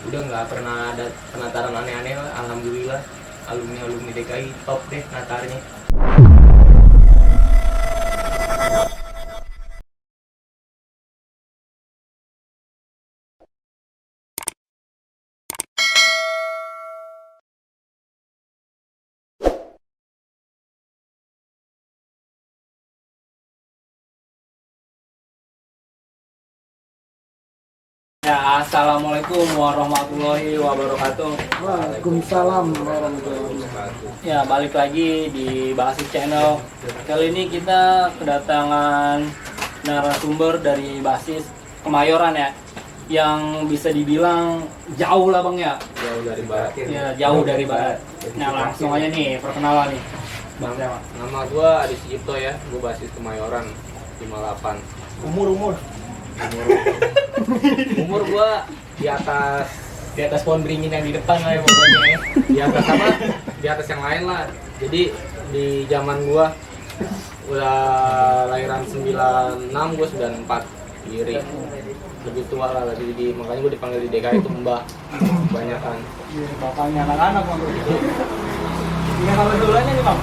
Udah nggak pernah ada penataran aneh-aneh lah, alhamdulillah. Alumni DKI top deh natarnya. Ya, assalamualaikum warahmatullahi wabarakatuh. Waalaikumsalam warahmatullahi wabarakatuh. Ya, balik lagi di Basis Channel. Kali ini kita kedatangan narasumber dari Basis Kemayoran ya, yang bisa dibilang jauh lah bang ya. Jauh dari barat. Ya, jauh dari barat. Nah, langsung aja nih perkenalan nih. Bang siapa? Nama gua Adi Sucipto ya, gua basis Kemayoran 58. Umur. Umur gua di atas pohon beringin yang di depan lah ya pokoknya ya. Di atas yang lain lah. Jadi di zaman gua udah lahiran 96, gua 94 iri. Lebih tua lah, makanya gua dipanggil di DKI itu Mbah. Kebanyakan. Bapaknya anak-anak bang. Ini kalau duluannya nih bang.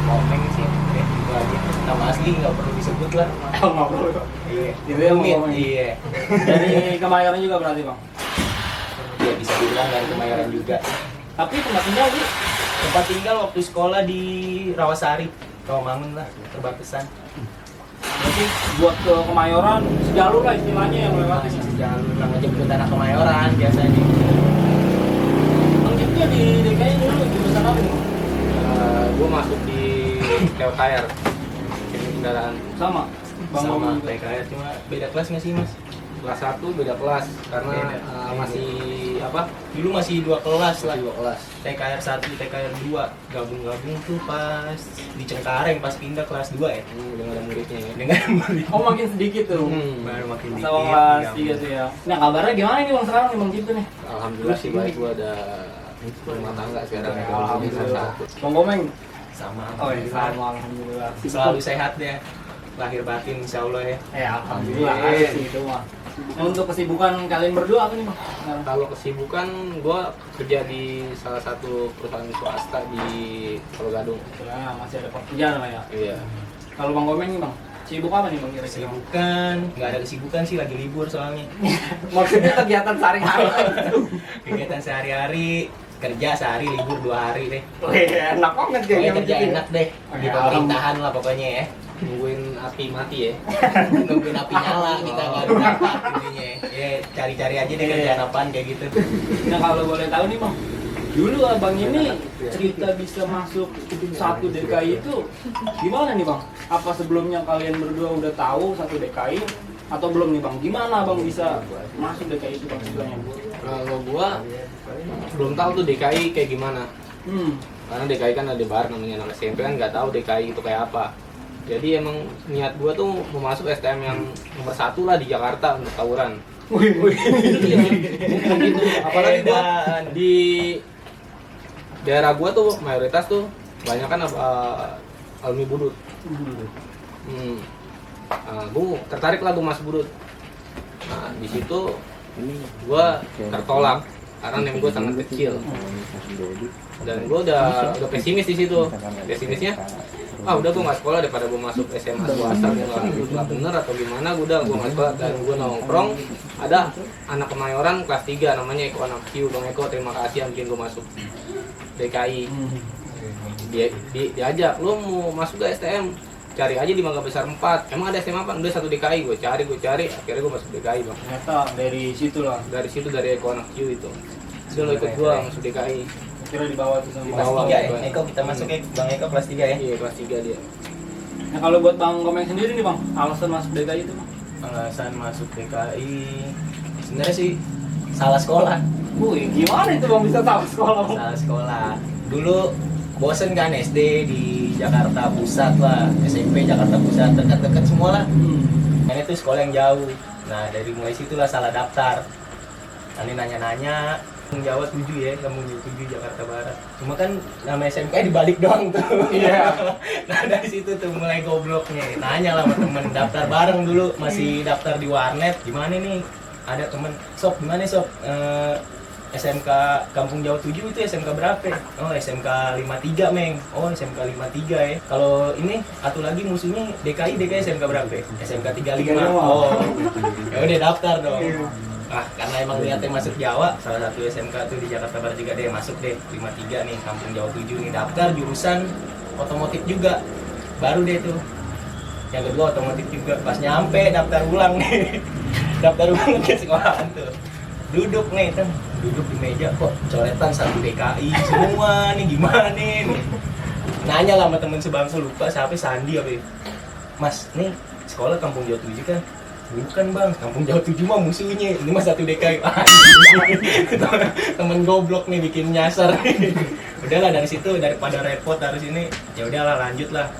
Komeng sih, itu aja. Nama asli nggak perlu disebut lah. Nggak perlu. Iya. Rumit. Iya. Dari Kemayoran juga berarti bang. Ya bisa dibilang dari Kemayoran juga. Tapi tempat tinggal sih. Tempat tinggal waktu sekolah di Rawasari, Rawamangun lah, perbatasan. Berarti buat ke Kemayoran sejalur lah istilahnya yang melewati. Jalur lah ngejemput anak Kemayoran biasanya. Jemputnya di DKI dulu jurusan apa nih? Gue masuk di KKR, kendaraan Sama. Bang sama Bang juga. KKR, cuma beda kelas nggak sih mas? Kelas 1 beda kelas karena masih apa? Dulu masih 2 kelas lah. 2 kelas. TKR 1, TKR 2 gabung-gabung tuh pas di Cengkareng pas pindah kelas 2 ya. Udah nggak ada muridnya ya. Dengan murid. Oh makin sedikit tuh. Baru makin dikit. Sama kelas 3 tuh ya. Nah kabarnya gimana nih bang sekarang nih bang Cipto nih? Alhamdulillah sih baik, gua ada rumah tangga sekarang ya. Alhamdulillah. Bang Komeng. Sama. Oh iya sama alhamdulillah. Selalu sehat ya. Lahir batin insya Allah ya. Alhamdulillah Amin. ada sih itu mah. Nah, untuk kesibukan kalian berdua apa nih bang? Sekarang? Kalau kesibukan, gue kerja di salah satu perusahaan swasta di Pulau Gadung. Ya masih ada pekerjaan lah ya. Iya. Kalau bang Komeng nih bang, sibuk apa nih bang kira-kira? Kesibukan, nggak ada kesibukan sih, lagi libur soalnya. Maksudnya kegiatan sehari-hari. Kegiatan sehari-hari, kerja sehari, libur 2 hari deh. Wih, enak banget Pokoknya kayaknya kerja gitu. enak deh, di Ya, pemerintahan lah pokoknya ya. Nungguin api mati ya. Nungguin api nyala, kita nggak ada dapat intinya ya. Ya cari-cari aja deh kerjaan apaan kayak gitu. Nah kalau boleh tahu nih bang, dulu abang ini cerita bisa masuk satu DKI itu gimana nih bang? Apa sebelumnya kalian berdua udah tahu satu DKI atau belum nih bang? Gimana abang bisa masuk DKI itu bang sebenarnya? Kalau gua belum tahu tuh DKI kayak gimana. Karena DKI kan ada bar namanya, anak SMP kan nggak tahu DKI itu kayak apa. Jadi emang niat gua tuh mau masuk STM yang nomor 1 lah di Jakarta untuk tawuran. Wih, Gitu. Apalagi gua di daerah gua tuh mayoritas tuh banyak kan alumni Budut. Gua tertarik lah gua masuk Budut. Nah di situ gua tertolak karena nem gua sangat kecil. Dan gue udah pesimis di situ. Pesimisnya, udah gue nggak sekolah daripada gue masuk SMA swasta, gue nggak bener atau gimana, gue nggak sekolah. Dan gue nongkrong, ada anak Kemayoran kelas 3 namanya Eko anak Q, Bang Eko terima kasih yang bikin gue masuk DKI. Diajak, lo mau masuk ke STM, cari aja di Mangga Besar 4. Emang ada STM apa? Udah satu DKI, gue cari, akhirnya gue masuk DKI bang. ternyata dari situ lah. Dari situ dari Eko anak Q itu, dia lo ikut gue masuk DKI. Kira di bawah tuh sama Di bang. bawah. Kelas 3 ya? Eko kita masuk ya, Bang Eko kelas 3 ya? Iya kelas 3 dia. Nah kalau buat bang Komeng sendiri nih bang, alasan masuk DKI itu bang? Alasan masuk DKI sebenarnya sih salah sekolah. Wih, gimana itu bang bisa tahu sekolah bang? Salah sekolah. Dulu bosen kan SD di Jakarta Pusat lah, SMP Jakarta Pusat, dekat-dekat semua lah. Ini tuh sekolah yang jauh. Nah dari mulai situlah salah daftar. Nanti nanya-nanya, Jawa 7 ya, kamu 7 Jakarta Barat. Cuma kan nama SMK dibalik doang tuh. Iya. Nah dari situ tuh mulai gobloknya. Nanya lah sama temen, daftar bareng dulu, masih daftar di warnet. Gimana nih? Ada temen, sob gimana sob? SMK Kampung Jawa 7 itu SMK berapa? Oh SMK 53 Meng. Oh SMK 53 ya. Kalau ini satu lagi musuhnya DKI SMK berapa? SMK 35. Oh ya udah daftar dong. Ah karena emang niatnya masuk Jawa, salah satu SMK tuh di Jakarta Barat juga deh masuk deh 53 nih Kampung Jawa 7 nih, daftar jurusan otomotif juga. Baru deh tuh yang kedua otomotif juga. Pas nyampe daftar ulang nih daftar ulang ke sekolahan tuh, duduk nih kan, duduk di meja kok coretan satu DKI semua nih, gimana nih? Nanya lah sama temen sebangsa, lupa siapa, Sandi apa ya, Mas nih sekolah Kampung Jawa 7 kan? Bukan bang, Kampung Jawa 7 mah musuhnya, ini mah satu DKI. Temen goblok nih bikin nyasar. Udahlah dari situ, daripada repot harus ini, ya udahlah lanjut lah.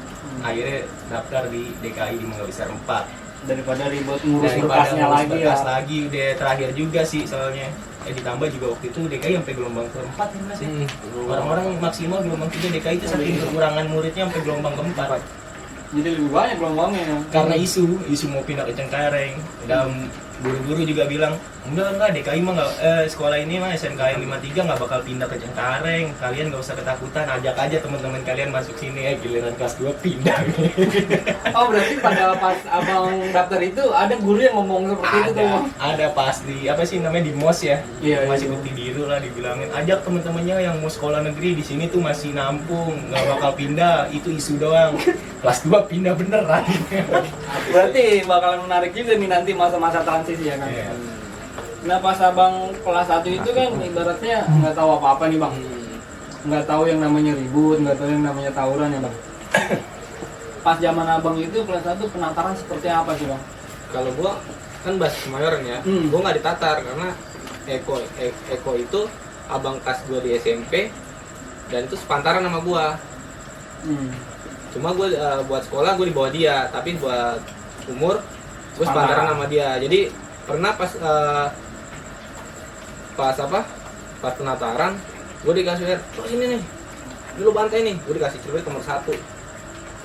Akhirnya daftar di DKI di Mangga Besar 4. Daripada ribet ngurus berkasnya lagi ya. Berkas lagi udah terakhir juga sih soalnya. Ditambah juga waktu itu DKI sampai gelombang keempat ya Mas. Orang-orang maksimal gelombang 3 DKI itu saking kekurangan muridnya sampai gelombang keempat. Jadi lebih banyak gelombangnya. Karena isu mau pindah ke Cengkareng. Dan guru-guru juga bilang, enggak DKI mah nggak, sekolah ini mah SMK yang 53 nggak bakal pindah ke Cengkareng. Kalian nggak usah ketakutan, ajak aja teman-teman kalian masuk sini ya, giliran kelas 2 pindah. Oh berarti pada pas abang daftar itu ada guru yang ngomong seperti itu tuh? Ada pas di apa sih namanya di MOS ya, Iya, masih iya. bukti biru lah, dibilangin ajak teman-temannya yang mau sekolah negeri di sini tuh masih nampung, nggak bakal pindah, itu isu doang. Kelas 2 pindah beneran. Berarti bakalan menarik juga nih nanti masa-masa transisi ya kan? Iya. Nah pas abang kelas 1 itu kan ibaratnya nggak tahu apa-apa nih bang. Nggak tahu yang namanya ribut, nggak tahu yang namanya tawuran ya bang. Pas zaman abang itu kelas 1 penataran seperti apa sih bang? Kalau gua kan basis Kemayoran ya, gua nggak ditatar karena Eko itu abang kelas gua di SMP dan itu sepantaran sama gua. Cuma gue buat sekolah gue di bawah dia, tapi buat umur gue sepantaran sama dia. Jadi pernah pas pas penataran gue dikasih terus ini nih, lu bantai nih, gue dikasih celurit nomor 1.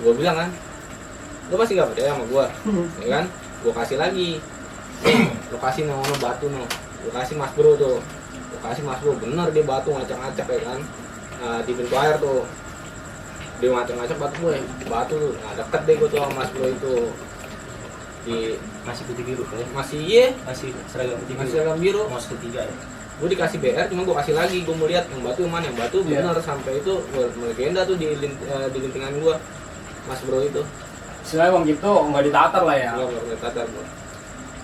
Gue bilang kan, lu masih gak percaya sama gue, ya kan? Gue kasih lagi, lokasi nomor batu no, gue kasih Mas Bro tuh, gue kasih Mas Bro, bener dia batu ngacak-ngacak ya kan, di pintu air tuh. Dia ngacak-ngacak batu tuh, nah deket deh gue tuh sama Mas Bro itu. Di Masih putih biru ya? Masih seragam putih biru. Masih seragam biru. MOS ketiga ya. Gue dikasih BR, cuma gue kasih lagi, gue mau lihat yang batu yang mana, yang batu bener sampai itu legenda tuh di lintingan gue, Mas Bro itu. Istilahnya bang gitu nggak ditatar lah ya. Nggak ditatar bro.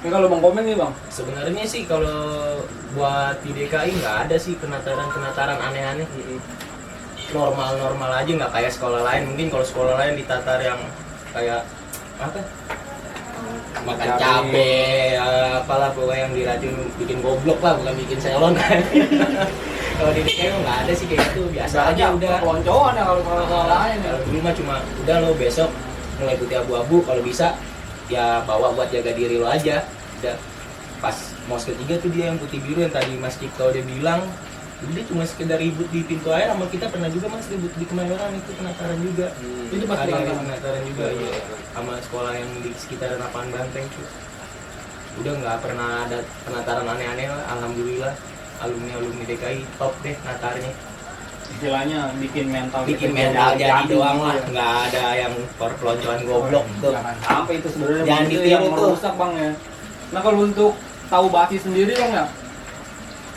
Ini kalau bang komen nih bang, Sebenarnya sih kalau buat di DKI nggak ada sih penataran aneh-aneh. Normal-normal aja, nggak kayak sekolah lain. Mungkin kalau sekolah lain ditatar yang kayak apa? Makan cabe, apalah pokoknya yang diracun bikin goblok lah, bukan bikin selon. Kalau di DKI nggak ada sih kayak gitu, biasa aja udah. peloncoan ya kalau sekolah lain ya. Kalau dulu mah cuma udah lo besok mulai putih abu-abu, kalau bisa ya bawa buat jaga diri lo aja. Udah pas MOS ketiga tuh dia yang putih biru yang tadi Mas Cipto udah bilang, udah cuma sekedar ribut di pintu air. Sama kita pernah juga Mas ribut di Kemayoran, itu penataran juga. Itu pas Hari-hari penataran. penataran juga ya, sama sekolah yang di sekitar lapangan Banteng tuh. Udah nggak pernah ada penataran aneh-aneh lah, alhamdulillah. Alumni DKI top deh natarnya. Istilahnya bikin mental Jadi doang lah, nggak ada yang perpeloncoan goblok tuh. Jangan sampai itu sebenarnya Jangan itu ditiru yang tuh. merusak bang ya. Nah kalau untuk tahu basis sendiri bang ya,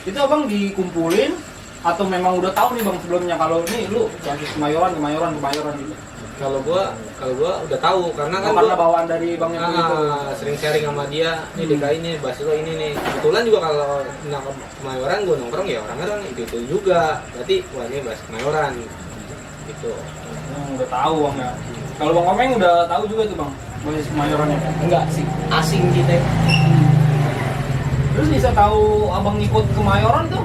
itu abang dikumpulin atau memang udah tahu nih bang sebelumnya kalau nih lu basis Kemayoran gitu. Kalau gua udah tahu karena kan Karena gua bawaan dari bang yang itu. sering sharing sama dia, nih DKI nih, bahas lo ini nih. Kebetulan juga kalau Kemayoran gue nongkrong ya orang-orang itu juga. Berarti wah ini bahas Kemayoran gitu. Udah tahu bang ya. Kalau bang Komeng udah tahu juga tuh bang basis Kemayorannya. Enggak sih, asing kita. Terus bisa tahu abang ikut Kemayoran tuh?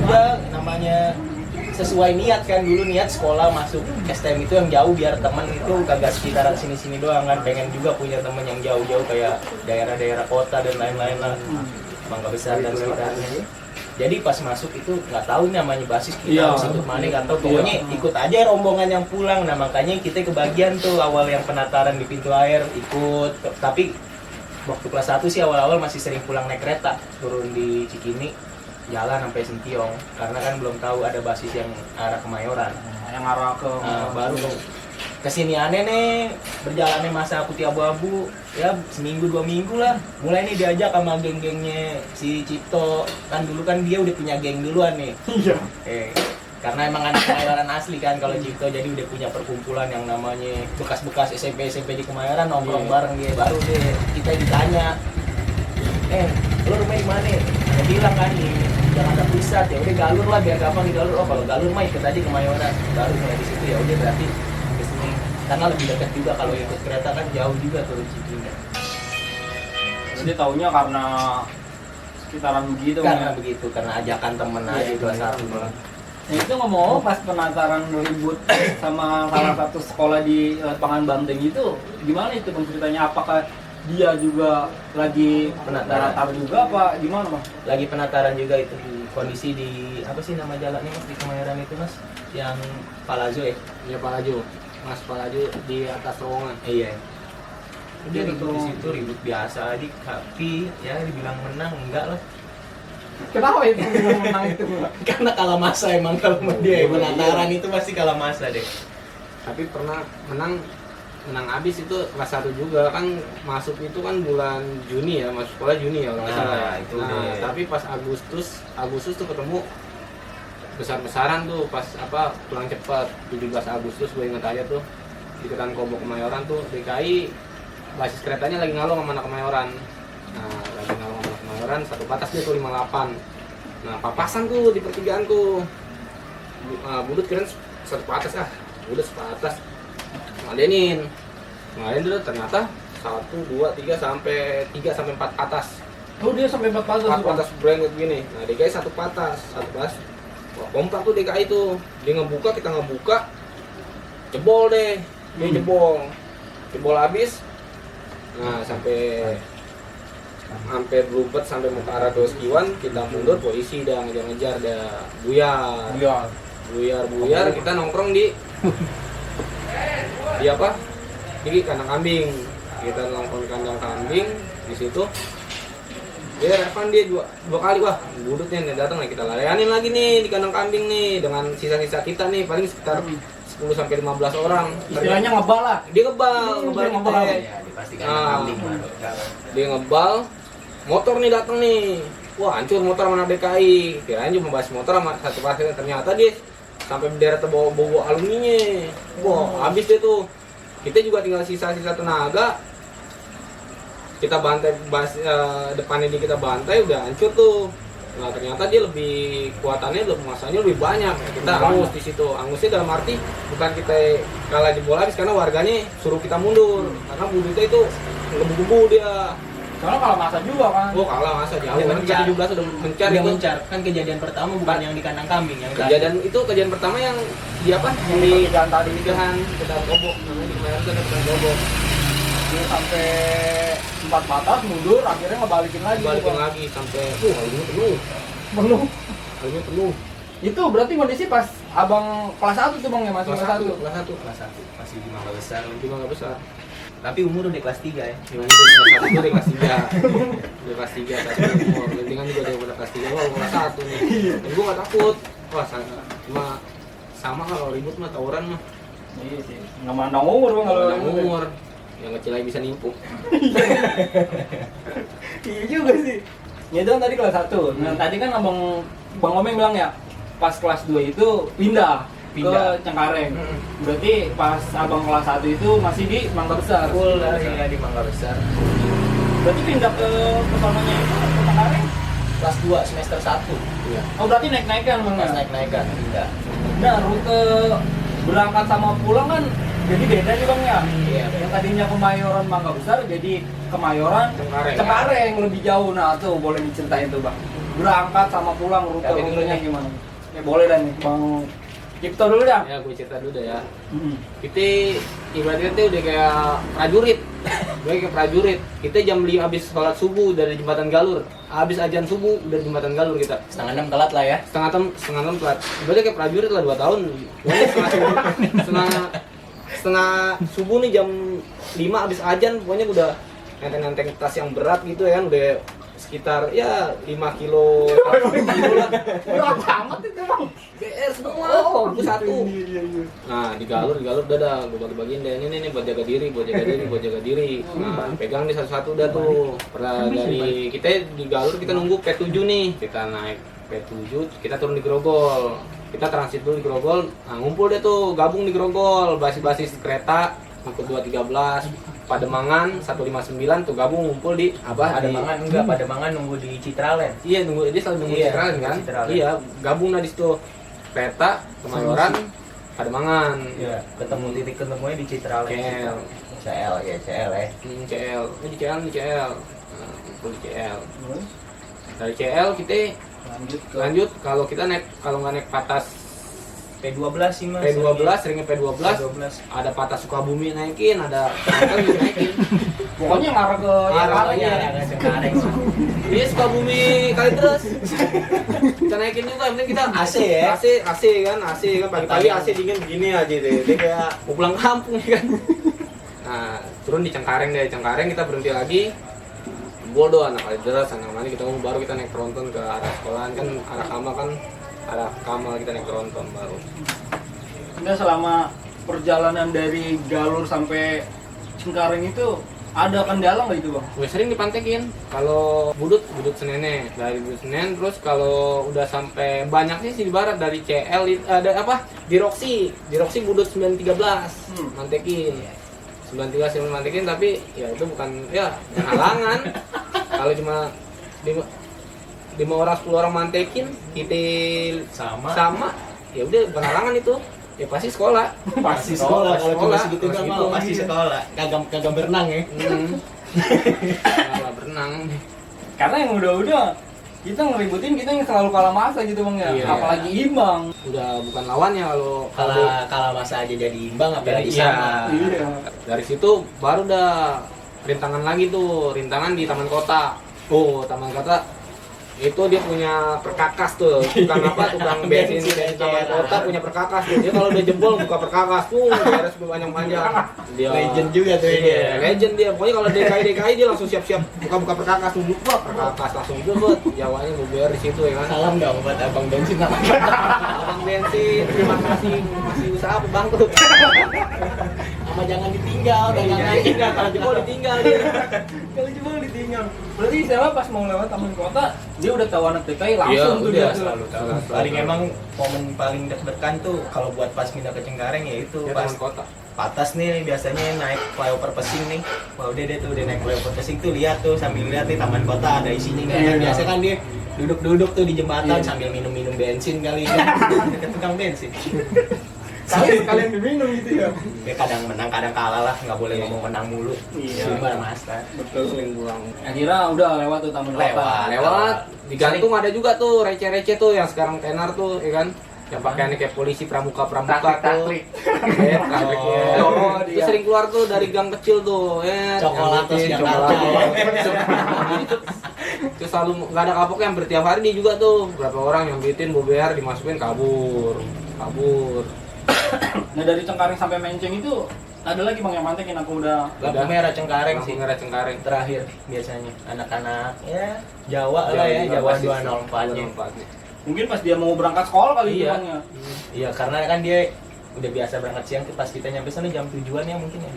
Udah namanya sesuai niat kan, dulu niat sekolah masuk STM itu yang jauh biar teman itu kagak sekitaran sini-sini doang kan, pengen juga punya teman yang jauh-jauh kayak daerah-daerah kota dan lain-lain lah, Mangga Besar dan sekitarnya. Jadi pas masuk itu nggak tahu namanya basis kita harus ikut mana, nggak tahu, pokoknya ikut aja rombongan yang pulang. Nah makanya kita kebagian tuh awal yang penataran di pintu air ikut, tapi waktu kelas 1 sih awal-awal masih sering pulang naik kereta, turun di Cikini jalan sampai Sentiong karena kan belum tahu ada basis yang arah Kemayoran. Yang arah ke Baru kesini aneh nih, berjalannya masa putih abu-abu ya seminggu 2 minggu lah. Mulai nih diajak sama geng-gengnya si Cipto, kan dulu kan dia udah punya geng duluan nih. iya. Karena emang anak Kemayoran asli kan kalau Cipto, jadi udah punya perkumpulan yang namanya bekas-bekas SMP di Kemayoran nongkrong bareng dia. Baru deh kita ditanya, lo rumahnya di mana? Dia bilang kan di Jakarta Pusat. Ya udah galur lah biar gampang di galur. Oh kalau galur mah ikut aja Kemayoran. Baru mulai di situ ya udah berarti kesini karena lebih dekat juga, kalau ikut kereta kan jauh juga turun Cikini. Jadi taunya karena sekitaran begitu. Karena ya. begitu, karena ajakan temen aja dua satu. Nah, itu ngomong pas penataran ribut sama salah satu sekolah di lapangan Banteng itu gimana itu Bang ceritanya? Apakah dia juga lagi penataran juga apa gimana Bang? Lagi penataran juga itu, kondisi di apa sih nama jalannya Mas di Kemayoran itu Mas, yang Palazzo ya? Iya Palazzo, Mas Palazzo di atas terowongan. Iya. Dia ribut di situ, ribut biasa aja, tapi ya dibilang menang enggak lah. Kenapa itu bilang menang itu? Karena kalah masa emang kalau sama dia penataran itu pasti kalah masa deh. Tapi pernah menang abis itu kelas 1 juga kan, masuk itu kan bulan Juni ya, masuk sekolah Juni ya kalau nggak salah ya. Itu deh. Tapi pas Agustus tuh ketemu besar-besaran tuh pas apa pulang cepat 17 Agustus gue inget aja tuh di Ketan Kobo Kemayoran tuh DKI basis keretanya lagi ngalong sama anak Kemayoran. Nah lagi ngalong sama anak Kemayoran, satu batas dia tuh 58. Nah papasan tuh di pertigaan tuh Budut keren satu patas udah sepatas ngeladenin dulu, ternyata 1, 2, 3 sampai 4 patas. Oh dia sampai 4 patas. 4 patas branded gini. Nah DKI satu patas. Wah, kompak tuh DKI tuh. Dia ngebuka, kita ngebuka, jebol deh. Dia jebol habis. Nah sampai berubet sampai mau ke arah Doskiwan, kita mundur, polisi udah ngejar-ngejar, dah buyar, kita nongkrong di apa? Di kandang kambing. Kita nongkrong di kandang kambing di situ. Dia Revan dia dua kali, wah budutnya nih datang nih, kita layanin lagi nih di kandang kambing nih dengan sisa-sisa kita nih paling sekitar 10 sampai 15 orang. Istilahnya ngebal lah. Dia ngebal kita. Ya, dipastikan kambing baru. Dia ngebal, motor nih datang nih. Wah, hancur motor sama anak DKI. Kirain cuma bahas motor sama satu pasir, ternyata dia sampai bendera terbawa alumninya. Wah, habis dia tuh. Kita juga tinggal sisa-sisa tenaga. Kita bantai depannya dia kita bantai udah hancur tuh. Nah ternyata dia lebih kuatannya, masanya lebih banyak. Kita angus di situ. Angusnya dalam arti bukan kita kalah di bola habis karena warganya suruh kita mundur. Karena budutnya itu ngebu-gebu dia. Soalnya kalau masa juga kan. Oh kalah masa jauh. Dia Kan mencar. 17 udah mencar Dia itu. mencar. Kan kejadian pertama bukan yang di kandang kambing, yang Kejadian pertama yang di apa? Yang di Pertigaan tadi. nikahan kita Kobok. Namanya di Kemayoran itu ada Ketan Kobok. Dia sampai 4 patas mundur, akhirnya ngebalikin lagi. Balikin Bang. lagi sampai halunya penuh. Halunya penuh. Itu berarti kondisi pas abang kelas 1 tuh Bang ya, masih kelas 1. Kelas 1. kelas 1 masih di Mangga Besar. Cuma nggak besar. Tapi umur udah kelas 3 ya. Cuma itu kelas 1 itu dari kelas 3. Dari kelas 3 satu umur. Pentingan juga dari kelas 3. Wah, kelas 1 nih. Dan gue nggak takut. Wah, cuma sama kalau ribut mah tawuran mah. Iya sih. Nggak mandang umur Bang kalau Kalau ribut. umur yang kecil aja bisa nimpuk. Iya juga sih. Ya itu kan tadi kelas 1. Nah, tadi kan Bang Omeng bilang ya, pas kelas 2 itu pindah ke Cengkareng. Berarti pas abang kelas 1 itu masih di Mangga Besar. Full ya di Mangga Besar. Berarti pindah ke sononya itu ke Cengkareng. Kelas 2 semester 1. Iya. Oh berarti naik-naikan Bang. Pas Ya? naik-naikan pindah. Nah, rute berangkat sama pulang kan jadi beda nih Bang ya. Iya. Yang tadinya Kemayoran Mangga Besar jadi Kemayoran Cengkareng. Cengkareng lebih jauh. Nah, tuh boleh diceritain tuh Bang. Berangkat sama pulang Tapi dulu rutenya nih. gimana? Ya boleh dah nih Bang Cipto dulu dah. Ya, gue cerita dulu dah ya. Kita ibaratnya tuh udah kayak prajurit. Gue kayak prajurit. Kita jam 5 habis sholat subuh dari jembatan Galur. Habis ajan subuh udah di jembatan Galur kita. Setengah 6 telat lah ya. Setengah enam telat. Ibaratnya kayak prajurit lah 2 tahun. Pokoknya setengah subuh nih jam 5 habis ajan pokoknya udah nenteng-nenteng tas yang berat gitu ya kan, udah sekitar ya 5 kilo, 10 kilo lah. Berapa amat itu bang? BR semua, buku satu. Nah, digalur udah dah, gue bagi-bagiin deh. Ini buat jaga diri. Nah, pegang nih satu-satu udah tuh. Pernah dari kita digalur, kita nunggu P7 nih. Kita naik P7, kita turun di Grogol. Kita transit dulu di Grogol, nah ngumpul deh tuh, gabung di Grogol, basis-basis kereta, angkut 213, Pademangan 159 tuh gabung ngumpul di apa? Pademangan enggak, Pademangan nunggu di Citraland. Iya, dia selalu nunggu di Citraland kan? Citraland. Iya, gabung lah di situ. Kereta, Kemayoran, Pademangan. Iya, ketemu titik ketemunya di Citraland. CL ya. CL. Ini di CL. Nah, ngumpul di CL. Dari CL kita lanjut kalau nggak naik patas P12 sih mas. P12, seringnya P12. Ada patas Sukabumi naikin, ada naikin. Pokoknya ngarah ke Cengkareng. Ini Sukabumi kali terus. Kita naikin juga, yang penting kita AC ya? AC kan pagi-pagi AC dingin begini aja deh. Dia kayak mau pulang kampung kan. Nah, turun di Cengkareng kita berhenti lagi. Bodoh anak Kalideres, anak mana kita baru kita naik tronton ke arah sekolahan kan, arah Kamal kita naik tronton baru. Nah, selama perjalanan dari Galur sampai Cengkareng itu ada kendala nggak itu bang? Gue sering dipantekin. Kalau budut Senene, dari budut Senen, terus kalau udah sampai banyak sih di barat dari CL ada apa? Di Roxy budut 913 mantekin. 93 mantekin, tapi ya itu bukan halangan. Kalau cuma 5 orang 10 orang mantekin kita sama ya udah bukan halangan itu. Ya pasti sekolah. Kalau cuma segitu kan pasti sekolah. Kagak berenang ya. Kagak berenang. Karena yang udah kita ngeributin, kita yang selalu kalah masa gitu bang ya. Iya. Apalagi imbang. Udah bukan lawannya Kalah masa aja jadi imbang apalagi sama. Iya. Dari situ baru udah rintangan lagi tuh, rintangan di Taman Kota. Oh, Taman Kota itu dia punya perkakas tuh, tukang bensin di Taman Kota punya perkakas tuh. Dia kalau udah jebol buka perkakas tuh, beres panjang-panjang. Dia Legend juga tuh ini. Iya, legend dia. Pokoknya kalau DKI dia langsung siap-siap buka perkakas tuh, perkakas langsung jebol. Jawanya gue di situ ya kan. Salam dong buat abang bensin apa? Abang bensin, terima kasih masih usaha bangkrut. Sama jangan ditinggal, Kalau jebol ditinggal dia. Kalau cuma ditinggal. Berarti saya pas mau lewat Taman Kota, dia udah tahu anak TKI langsung tuh dia selalu tahu. Paling emang momen paling deg-degan tuh kalau buat pas pindah ke Cengkareng ya itu Dia pas Taman Kota. patas nih biasanya naik flyover Pesing nih. Wah udah deh tuh naik flyover Pesing tuh lihat tuh sambil lihat nih Taman Kota ada isinya kan. Iya. Biasa kan dia duduk-duduk tuh di jembatan Iya. sambil minum-minum bensin kali kan. Deket tukang bensin. Kalian diminum gitu ya. Ya kadang menang kadang kalah lah, nggak boleh ngomong menang mulu. Iya. Gimana mas? Betul. Sering pulang. Akhirnya udah lewat tuh Taman Kota. Lewat digantung ada juga tuh receh-receh tuh yang sekarang tenar tuh ya kan, yang pakaiannya kayak polisi pramuka tuh. Taklik. Ya, takliknya. Oh, Itu dia. sering keluar tuh dari gang kecil tuh ya. Coklatos Jakarta. Itu selalu nggak ada kapoknya, hampir tiap hari dia juga tuh berapa orang yang bikin bober dimasukin kabur. Nah dari Cengkareng sampai Menceng itu ada lagi bang yang mantekin aku udah. Lampu merah Cengkareng sih. Merah Cengkareng. Terakhir biasanya anak-anak ya Jawa lah ya, Jawa 204-nya. Mungkin pas dia mau berangkat sekolah kali Iya. bang ya. Iya, karena kan dia udah biasa berangkat siang tuh, pas kita nyampe sana jam 7-an ya mungkin ya.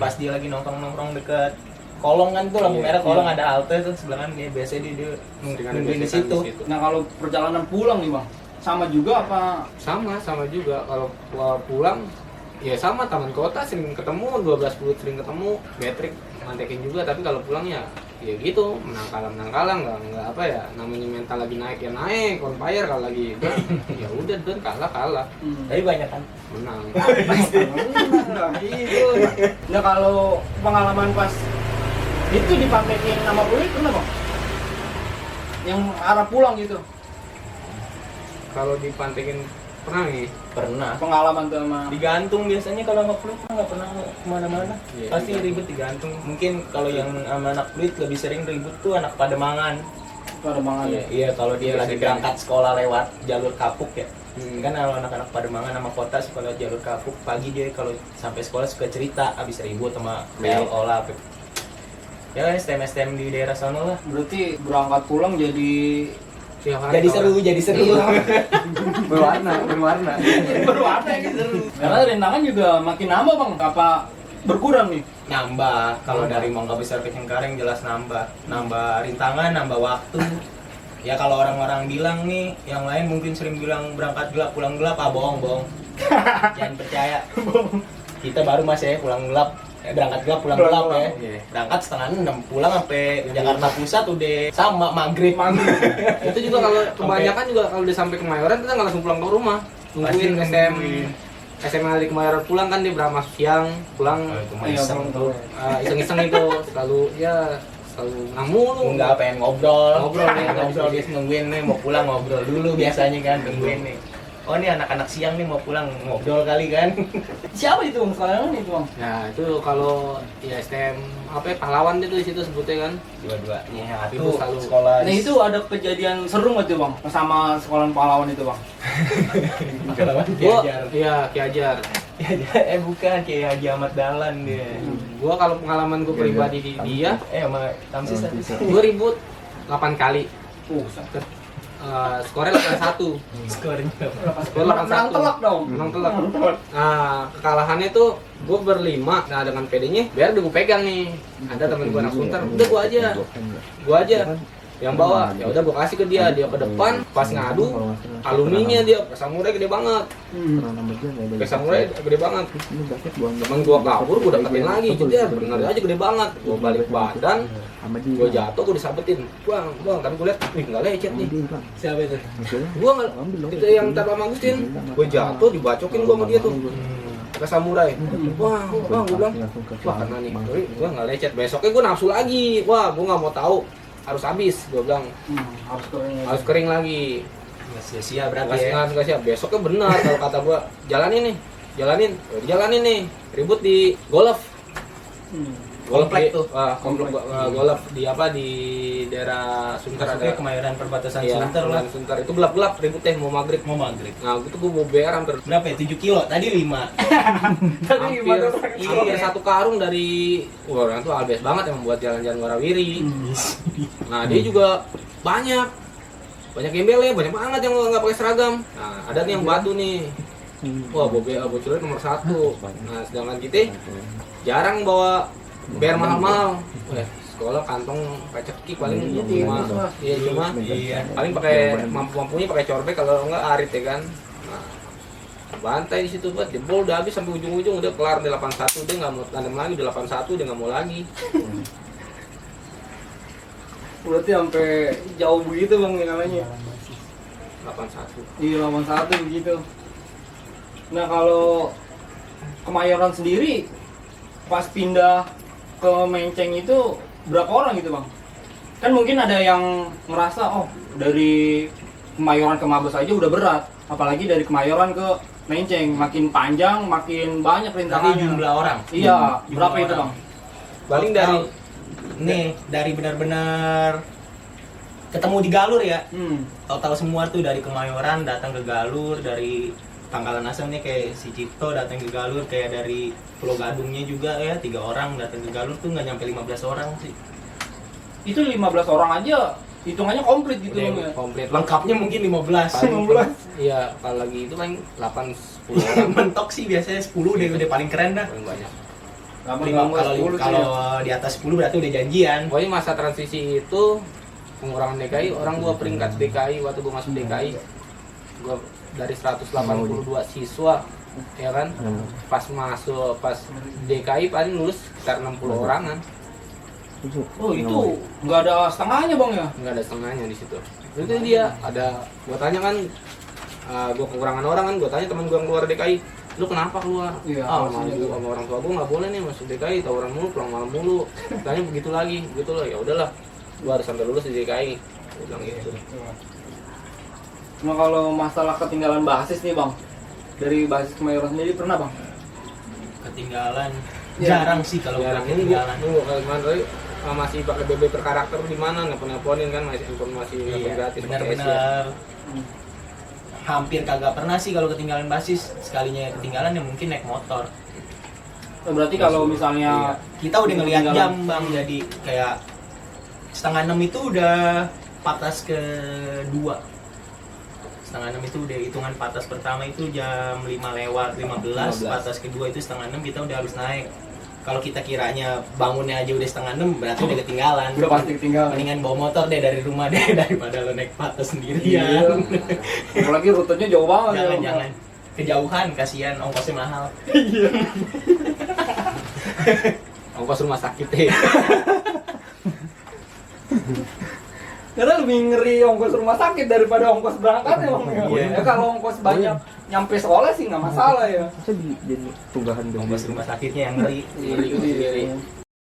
Pas dia lagi nongkrong deket kolong kan tuh lampu merah kolong ada halte tuh sebelah kan dia biasanya dia nungguin di situ. Nah kalau perjalanan pulang nih bang, sama juga apa? Sama juga kalau pulang ya sama Taman Kota sering ketemu, 12 sering ketemu, Patrick mantekin juga, tapi kalau pulang ya gitu, menang kalah nggak apa ya, namanya mental lagi naik ya naik, on fire, kalau lagi ya udah kalah Tapi banyak kan menang. Nah, itu. Nah kalau pengalaman pas itu dipantekin sama Pluit pernah bang? Yang arah pulang gitu. Kalau dipantekin pernah nih. pernah Pengalaman tuh sama digantung biasanya kalau sama Pluit nggak pernah kemana-mana. Iya, Pasti iya. ribet digantung. Mungkin kalau yang sama anak Pluit lebih sering ribut tuh anak Pademangan. Pademangan. Iya, kalau dia Iya, lagi sih, berangkat sekolah lewat jalur Kapuk ya. Hmm. Kan kalau anak-anak Pademangan sama kota suka lewat jalur Kapuk, pagi dia kalau sampai sekolah suka cerita abis ribut sama PLO lah. Ya STM di daerah sana lah. Berarti berangkat pulang jadi Tiap hari Jadi tawuran. seru. berwarna. berwarna jadi seru. Karena rintangan juga makin nambah bang, apa berkurang nih? Nambah. Kalau dari Mangga Besar ke Cengkareng jelas nambah rintangan, nambah waktu. Ya kalau orang-orang bilang nih, yang lain mungkin sering bilang berangkat gelap pulang gelap, bohong. Jangan percaya. Kita baru masih pulang gelap, berangkat gelap pulang gelap ya. Iya. Berangkat setengah 6 pulang sampai Jakarta Pusat udah sama maghrib. Itu juga kalau kebanyakan juga kalau udah sampai Kemayoran kita nggak langsung pulang ke rumah, nungguin SMA di Kemayoran pulang kan dia berapa siang pulang. Itu mah Iya, iseng Bang. tuh. Iseng-iseng itu selalu ngamulu. Enggak pengen ngobrol Ngobrol, dia nungguin nih mau pulang ngobrol dulu biasanya kan nungguin nih. Oh ini anak-anak siang nih mau pulang ngobrol kali kan. Siapa itu bang sekarang itu bang? Ya itu kalau ya STM apa ya, pahlawan itu di situ sebutnya kan. Dua-duanya Itu tuh selalu. sekolah. Nah itu ada kejadian seru nggak tuh bang sama sekolah pahlawan itu bang? Pahlawan Gua Kiajar. iya Ki Hajar. Bukan kayak Haji Ahmad Dahlan dia. Gua kalau pengalaman gua pribadi di dia, Sama Tamsis tadi. gua ribut 8 kali. Sakit. Skornya 81. Skornya Skor 81. Menang telak dong. Menang telak. Nah, kekalahannya tuh gue berlima. Nah, dengan PD-nya biar udah gue pegang nih. Ada temen gue anak Sunter, udah gue aja yang bawa. Ya udah gue kasih ke dia ke depan. Pas ngadu, alumninya dia samurai gede banget. Samurai gede banget. Temen gue kabur, gue dapetin lagi. Dia bener aja gede banget. Gue balik badan, gue jatuh, gue disabetin. Bang, tapi gue liat, wih nggak lecet nih. siapa itu? Gue nggak, itu yang tanpa Agustin. Gue jatuh, dibacokin gue sama dia tuh. Ke samurai. Wah, gue bilang, wah karena nih, gue nggak lecet. Besoknya gue nafsu lagi. Wah, gue nggak mau tahu. Harus habis, gue bilang. Harus kering lagi. Nggak sia-sia berarti ya. Nggak siap. Besoknya benar kalau kata gue, jalanin nih. Ribut di golf. Komplek tuh. Komplek golf di apa di daerah Sunter Masuknya ada. Kemayoran perbatasan Iya, Sunter lah. Sunter itu gelap-gelap ributnya mau maghrib. Nah, gitu gue mau BR hampir Berapa ya? 7 kilo? Tadi 5. hampir satu karung dari orang tuh albes banget yang membuat jalan-jalan warawiri. Nah dia juga banyak gembelnya, banyak banget yang nggak pakai seragam. Nah ada nih yang batu nih, wah bocornya nomor 1. Nah sedangkan kita jarang bawa ber mahal-mahal. Sekolah kantong pecekik paling cuma paling pakai mampunya pakai corbek kalau enggak arit ya kan. Nah, bantai di situ buat jebol udah habis sampai ujung-ujung udah kelar di 81 dia nggak mau tandem lagi di 81 dia nggak mau lagi. Berarti sampai jauh begitu bang namanya? 81. Iya 81 begitu. Nah kalau Kemayoran sendiri pas pindah ke Menceng itu berapa orang gitu bang? Kan mungkin ada yang ngerasa oh dari Kemayoran ke Mabes aja udah berat, apalagi dari Kemayoran ke Menceng makin panjang, makin banyak Tadi rintangannya. jumlah orang. Iya, Jumlah berapa itu orang. bang? Paling dari dari benar-benar ketemu di Galur ya. Total semua tuh dari Kemayoran datang ke Galur, dari Pangkalan Asem nih kayak si Cipto datang ke Galur, kayak dari Pulau Gadungnya juga ya 3 orang datang ke Galur tuh nggak nyampe 15 orang sih. Itu 15 orang aja hitungannya komplit gitu bang ya? komplit Lengkapnya mungkin 15. iya kalau lagi itu paling 8-10 orang Mentok sih biasanya 10 udah paling keren dah. paling banyak. Kalau di atas 10 berarti udah janjian. Pokoknya masa transisi itu pengurangan DKI, orang gua peringkat DKI waktu gua masuk DKI. Gua dari 182 siswa ya kan. Pas DKI paling lulus sekitar 60 orangan. Oh itu nggak ada setengahnya bang ya? Nggak ada setengahnya di situ. Itu dia ada gua tanya kan gua kekurangan orang kan, gua tanya teman gua yang keluar DKI, lu kenapa keluar? Iya, Sama orang tua gua nggak boleh nih masuk DKI, tawuran mulu, pulang malam mulu. Tanya begitu lagi, gitu loh. Ya udahlah, gua harus sampai lulus di DKI. Gua bilang gitu. Nah kalau masalah ketinggalan basis nih bang, dari basis Kemayoran sendiri pernah bang? Ketinggalan Ya. jarang sih kalau Jarang udah ini ketinggalan. gua kalau kemarin tadi masih pakai BB per karakter di mana nelponin kan masih informasi Iya, gratis pakai SIA. benar-benar hampir kagak pernah sih kalau ketinggalan basis. Sekalinya ketinggalan ya mungkin naik motor. Berarti kalau misalnya kita udah ngelihat jam bang, jadi kayak 5:30 itu udah patas ke-2. 5:30 itu udah hitungan patas pertama itu jam 5:15, patas kedua itu 5:30 kita udah harus naik. Kalau kita kiranya bangunnya aja udah 5:30 berarti udah ketinggalan. udah pasti ketinggalan. Mendingan bawa motor deh dari rumah deh daripada lo naik patas sendirian. Iya. Apalagi rutenya jauh banget. Jangan kejauhan, kasihan ongkosnya mahal. Ongkos rumah sakit deh. Karena lebih ngeri ongkos rumah sakit daripada ongkos berangkat ya bang. Iya. Ya kalau ongkos banyak nyampe sekolah sih nggak masalah ya. Masa di tunggahan dong. Ongkos rumah sakitnya yang ngeri. Itu sih.